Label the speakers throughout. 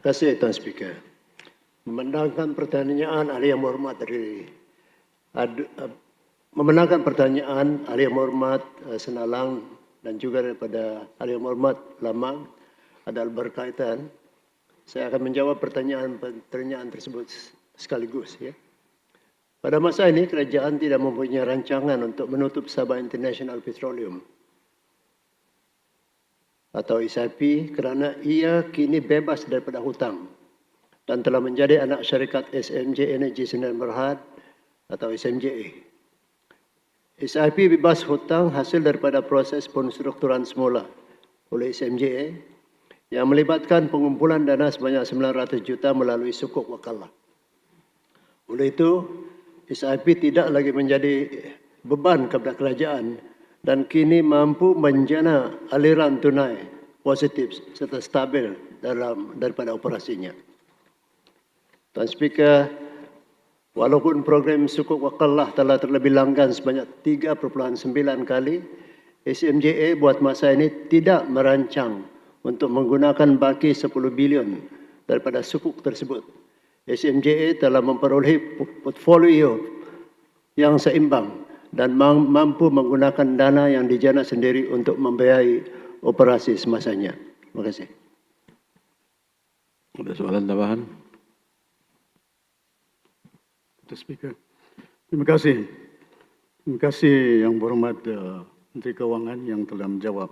Speaker 1: Terima kasih Tuan Speaker. Memandangkan pertanyaan ahli yang berhormat dari memenangkan pertanyaan ahli yang berhormat Senalang dan juga daripada ahli yang berhormat Lamang adalah berkaitan. Saya akan menjawab pertanyaan tersebut sekaligus. Ya. Pada masa ini kerajaan tidak mempunyai rancangan untuk menutup Sabah International Petroleum atau SIP kerana ia kini bebas daripada hutang dan telah menjadi anak syarikat SMJ Energy Sdn Bhd atau SMJA. SIP bebas hutang hasil daripada proses penstrukturan semula oleh SMJA yang melibatkan pengumpulan dana sebanyak 900 juta melalui sukuk wakalah. Oleh itu, SIP tidak lagi menjadi beban kepada kerajaan dan kini mampu menjana aliran tunai positif serta stabil daripada operasinya. Tuan Speaker, walaupun program sukuk wakalah telah terlebih langgan sebanyak 3.9 kali, SMJA buat masa ini tidak merancang untuk menggunakan baki 10 bilion daripada sukuk tersebut. SMJA telah memperolehi portfolio yang seimbang dan mampu menggunakan dana yang dijana sendiri untuk membiayai operasi semasanya. Terima kasih.
Speaker 2: Ada soalan tambahan?
Speaker 3: Mr. Speaker. Terima kasih. Terima kasih Yang Berhormat Menteri Keuangan yang telah menjawab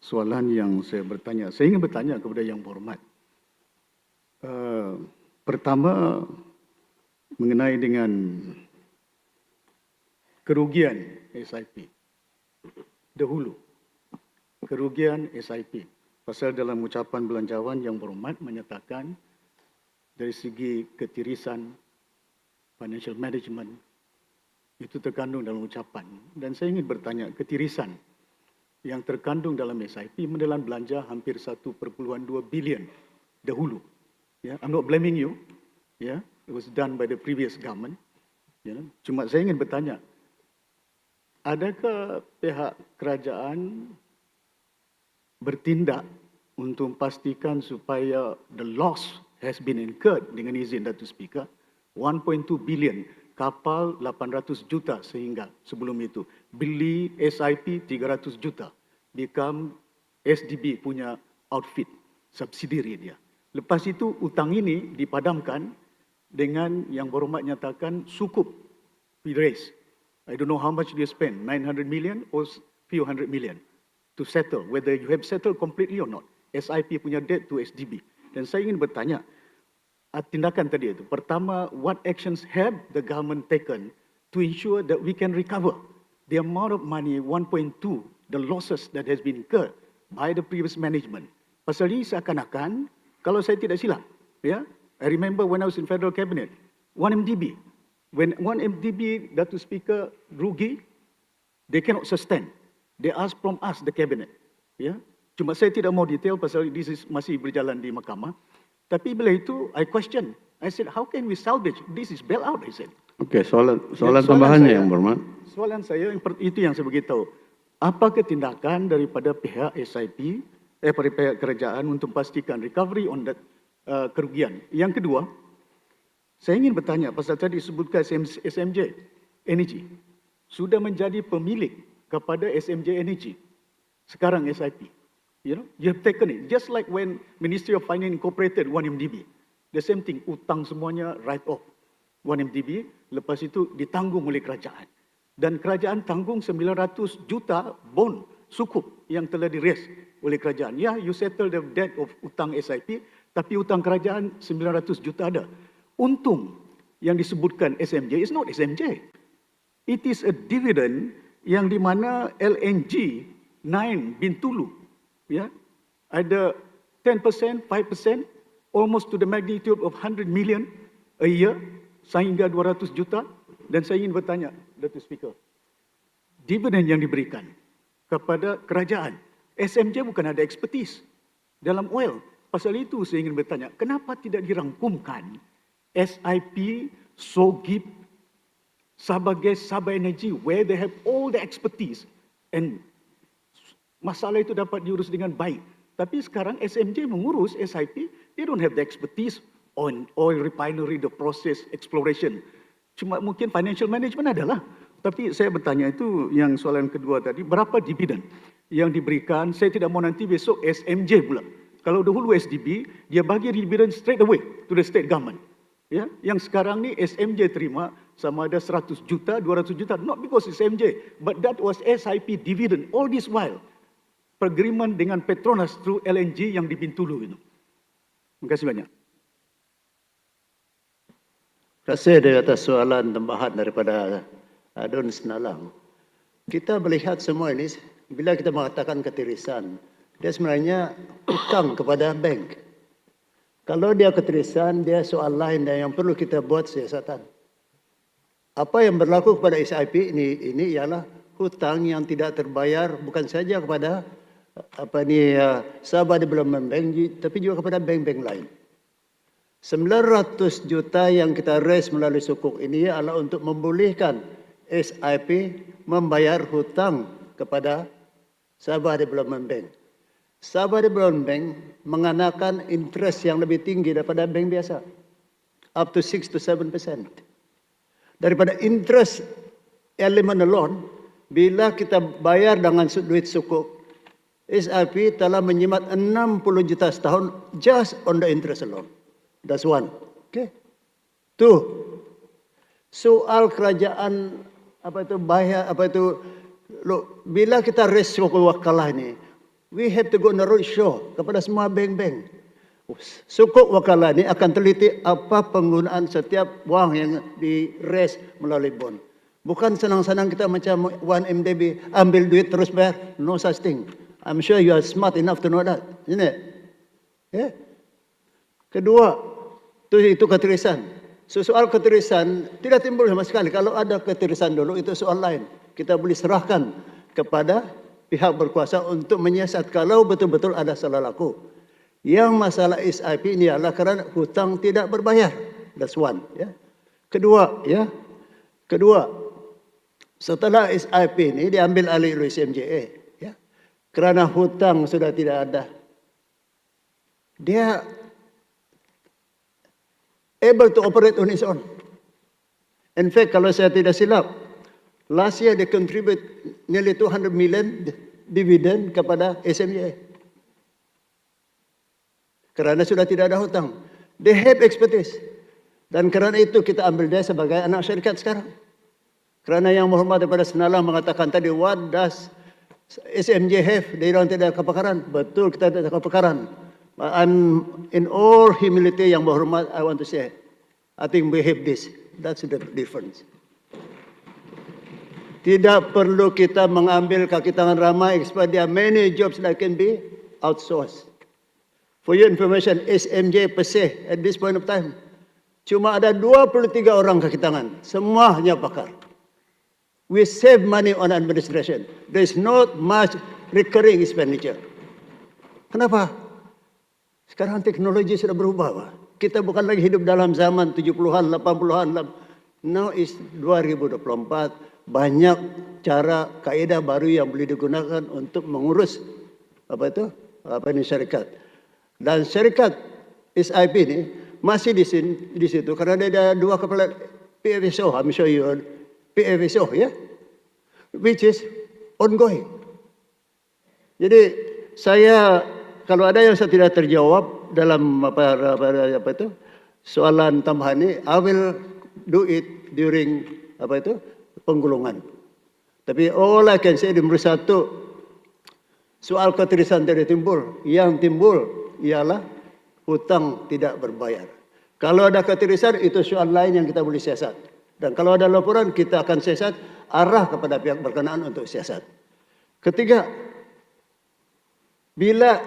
Speaker 3: soalan yang saya bertanya. Saya ingin bertanya kepada Yang Berhormat. Pertama, mengenai dengan kerugian SIP. Dahulu, kerugian SIP. Pasal dalam ucapan belanjawan Yang Berhormat menyatakan dari segi ketirisan financial management itu terkandung dalam ucapan. Dan saya ingin bertanya, ketirisan yang terkandung dalam SIP menelan belanja hampir 1.2 bilion dahulu. Yeah, I'm not blaming you. Yeah, it was done by the previous government. Yeah, cuma saya ingin bertanya, adakah pihak kerajaan bertindak untuk memastikan supaya the loss has been incurred dengan izin Datuk Speaker 1.2 bilion, kapal 800 juta sehingga sebelum itu, beli SIP 300 juta, become SDB punya outfit, subsidiary dia. Lepas itu utang ini dipadamkan dengan Yang Berhormat nyatakan sukup we raise. I don't know how much they spend, 900 million or few hundred million to settle, whether you have settled completely or not. SIP punya debt to SDB. Dan saya ingin bertanya, tindakan tadi itu. Pertama, what actions have the government taken to ensure that we can recover the amount of money, 1.2, the losses that has been incurred by the previous management. Pasal ini seakan-akan, kalau saya tidak silap, ya, I remember when I was in Federal Cabinet, 1MDB. When 1MDB, Datuk Speaker, rugi, they cannot sustain. They ask from us, the Cabinet. Ya, cuma saya tidak mau detail pasal this masih berjalan di mahkamah. Tapi bila itu, I question. I said, how can we salvage? This is bailout, I said.
Speaker 2: Okey, soalan tambahannya Yang Berhormat.
Speaker 3: Soalan saya, itu yang saya beritahu. Apakah tindakan daripada pihak SIP, daripada pihak kerajaan untuk pastikan recovery on that kerugian? Yang kedua, saya ingin bertanya, pasal tadi disebutkan SMJ Energy sudah menjadi pemilik kepada SMJ Energy. Sekarang SIP. You know, you have taken it. Just like when Ministry of Finance incorporated 1MDB. The same thing, utang semuanya write off 1MDB, lepas itu ditanggung oleh kerajaan. Dan kerajaan tanggung 900 juta bond sukup yang telah di-raise oleh kerajaan. Ya, you settle the debt of utang SIP, tapi utang kerajaan 900 juta ada. Untung yang disebutkan SMJ is not SMJ. It is a dividend yang di mana LNG 9 Bintulu, ya, ada 10%, 5%, almost to the magnitude of 100 million a year, sehingga 200 juta. Dan saya ingin bertanya, Datuk Speaker, dividen yang diberikan kepada kerajaan, SMJ bukan ada expertise dalam oil. Pasal itu saya ingin bertanya, kenapa tidak dirangkumkan SIP, SOGIP, sebagai Sabah Energy, where they have all the expertise, and masalah itu dapat diurus dengan baik. Tapi sekarang SMJ mengurus SIP, They don't have the expertise on oil refinery, the process, exploration. Cuma mungkin financial management adalah. Tapi saya bertanya itu yang soalan kedua tadi, berapa dividen yang diberikan? Saya tidak mau nanti besok SMJ pula. Kalau dahulu SDB, dia bagi dividen straight away to the state government. Ya, yang sekarang ni SMJ terima sama ada 100 juta, 200 juta, not because it's SMJ, but that was SIP dividend all this while. Agreement dengan Petronas through LNG yang di Bintulu itu. Terima kasih banyak.
Speaker 1: Terima kasih di atas soalan tambahan daripada Adun Senalang. Kita melihat semua ini, bila kita mengatakan ketirisan, dia sebenarnya hutang kepada bank. Kalau dia ketirisan, dia soal lain dan yang perlu kita buat siasatan. Apa yang berlaku kepada SIP ini ialah hutang yang tidak terbayar bukan saja kepada Sabah Development Bank, tapi juga kepada bank-bank lain. 900 juta yang kita raise melalui sukuk ini adalah untuk membolehkan SIP membayar hutang kepada Sabah Development Bank. Sabah Development Bank mengenakan interest yang lebih tinggi daripada bank biasa, up to 6 to 7%. Daripada interest element alone, bila kita bayar dengan duit sukuk, SIP telah menyimat 60 juta setahun just on the interest alone. That's one. Okay. Two, soal kerajaan bila kita raise sukuk wakalah ini, we have to go on the roadshow kepada semua bank-bank. Sukuk wakalah ini akan teliti apa penggunaan setiap wang yang di raise melalui bond. Bukan senang-senang kita macam 1MDB, ambil duit terus bayar. No such thing. I'm sure you are smart enough to know that. Isn't it? Yeah. Kedua, itu ketirisan. Soal ketirisan tidak timbul sama sekali. Kalau ada ketirisan dulu, itu soal lain. Kita boleh serahkan kepada pihak berkuasa untuk menyiasat kalau betul-betul ada salah laku. Yang masalah SIP ini adalah kerana hutang tidak berbayar. That's one. Ya. Kedua, setelah SIP ini diambil alih oleh SMJA, ya, kerana hutang sudah tidak ada, dia able to operate on its own. In fact, kalau saya tidak silap, last year they contribute nearly 200 million dividend kepada SMJA. Kerana sudah tidak ada hutang. They have expertise. Dan kerana itu kita ambil dia sebagai anak syarikat sekarang. Kerana yang berhormat daripada Senalang mengatakan tadi, what does SMJ have? Dia orang tidak ada kepakaran. Betul, kita tidak ada kepakaran. I'm in all humility yang berhormat, I want to say, I think we have this. That's the difference. Tidak perlu kita mengambil kaki tangan ramai, sebab there are many jobs that can be outsourced. For your information, SMJ per se, at this point of time, cuma ada 23 orang kaki tangan. Semuanya pakar. We save money on administration. There is not much recurring expenditure. Kenapa? Sekarang teknologi sudah berubah, Pak. Kita bukan lagi hidup dalam zaman 70-an, 80-an. Now is 2024. Banyak cara, kaedah baru yang boleh digunakan untuk mengurus syarikat. Dan syarikat SIP ini masih di situ kerana dia ada dua kepala PFSO. I'm sure you heard PFSO, ya, which is ongoing. Jadi saya, kalau ada yang saya tidak terjawab dalam soalan tambahan ini, I will do it during penggulungan. Tapi all I can say, nomor satu, soal ketirisan tidak timbul. Yang timbul ialah hutang tidak berbayar. Kalau ada ketirisan, itu soal lain yang kita boleh siasat. Dan kalau ada laporan, kita akan siasat, arah kepada pihak berkenaan untuk siasat. Ketiga, bila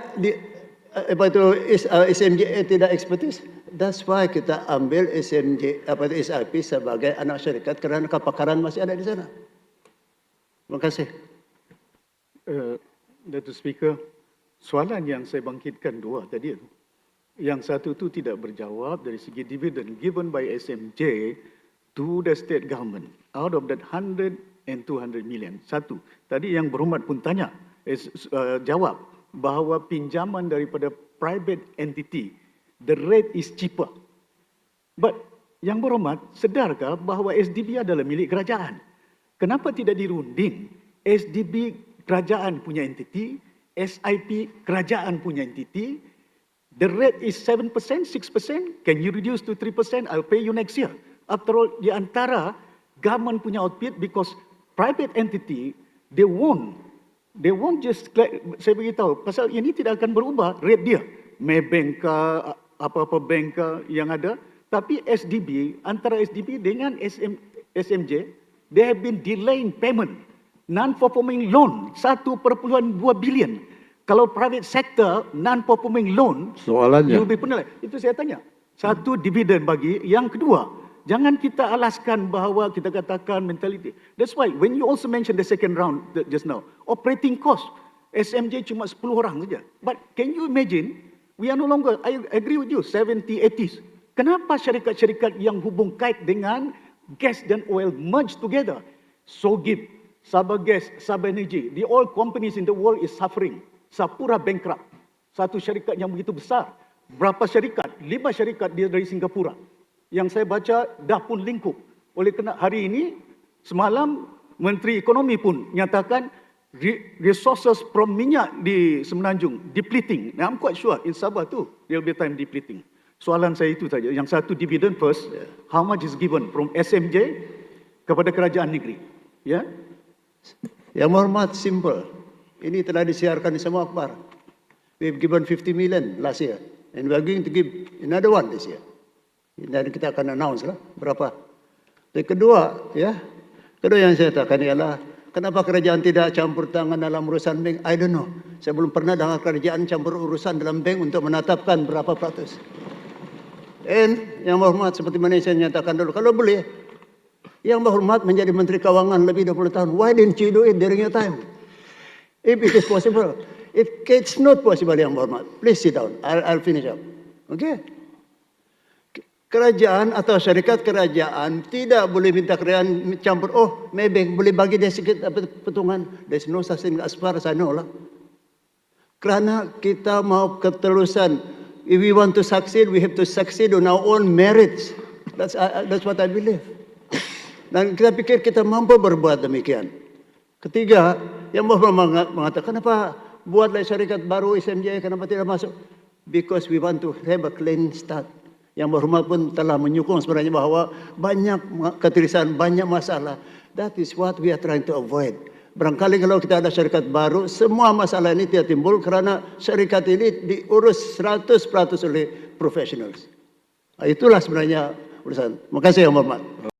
Speaker 1: SMJA tidak expertise, that's why kita ambil SIP sebagai anak syarikat kerana kepakaran masih ada di sana. Terima kasih.
Speaker 3: Dato' Speaker, soalan yang saya bangkitkan dua tadi itu. Yang satu itu tidak berjawab dari segi dividen given by SMJ to the state government out of that 100 and 200 million. Satu, tadi yang berhormat pun tanya, jawab bahawa pinjaman daripada private entity the rate is cheaper. But Yang Berhormat, sedarkah bahawa SDB adalah milik kerajaan? Kenapa tidak dirunding SDB kerajaan punya entiti, SIP kerajaan punya entiti, the rate is 7%, 6%, can you reduce to 3%, I'll pay you next year. After all, di antara government punya output, because private entity, they won't just, saya beritahu, pasal ini tidak akan berubah rate dia. Maybank ke, apa-apa bank ke yang ada, tapi SDB, antara SDB dengan SMJ, they have been delaying payment. Non-performing loan, 1.2 bilion. Kalau private sector, non-performing loan,
Speaker 2: Soalannya.
Speaker 3: you'll be penilai. Itu saya tanya. Satu, dividen bagi. Yang kedua, jangan kita alaskan bahawa kita katakan mentality. That's why, when you also mention the second round just now, operating cost, SMJ cuma 10 orang saja. But can you imagine, we are no longer, I agree with you, 70, 80s. Kenapa syarikat-syarikat yang hubung kait dengan gas dan oil merge together? Sogip, Sabah Gas, Sabah Energy, the all companies in the world is suffering. Sapura bankrupt. Satu syarikat yang begitu besar. Berapa syarikat? 5 syarikat dia dari Singapura. Yang saya baca dah pun lingkup. Oleh kerana hari ini, semalam Menteri Ekonomi pun nyatakan resources from minyak di Semenanjung depleting. Now I'm quite sure in Sabah too, there will be time depleting. Soalan saya itu saja. Yang satu, dividend first, how much is given from SMJ kepada kerajaan negeri? Ya?
Speaker 1: Yang Berhormat, simple. Ini telah disiarkan di semua akhbar. We've given 50 million last year. And we are going to give another one this year. Dan kita akan announce lah berapa. Dan kedua, ya, kedua yang saya katakan ialah, kenapa kerajaan tidak campur tangan dalam urusan bank? I don't know. Saya belum pernah dengar kerajaan campur urusan dalam bank untuk menetapkan berapa peratus. And Yang Berhormat, seperti mana saya nyatakan dulu, kalau boleh, Yang Berhormat menjadi Menteri Keuangan lebih 20 tahun. Why didn't you do it during your time? If it is possible. If it's not possible, Yang Berhormat, please sit down. I'll finish up. Okay? Kerajaan atau syarikat kerajaan tidak boleh minta kerajaan campur. Oh, Maybank boleh bagi dia sikit petungan. There's no such thing as far as I know lah. Kerana kita mau keterusan. If we want to succeed, we have to succeed on our own merits. That's what I believe. Dan kita pikir kita mampu berbuat demikian. Ketiga, Yang Berhormat mengatakan, kenapa buatlah syarikat baru SMJ, kenapa tidak masuk? Because we want to have a clean start. Yang Berhormat pun telah menyokong sebenarnya bahawa banyak ketirisan, banyak masalah. That is what we are trying to avoid. Barangkali kalau kita ada syarikat baru, semua masalah ini tidak timbul kerana syarikat ini diurus 100% oleh professionals. Itulah sebenarnya urusan. Terima kasih Yang Berhormat.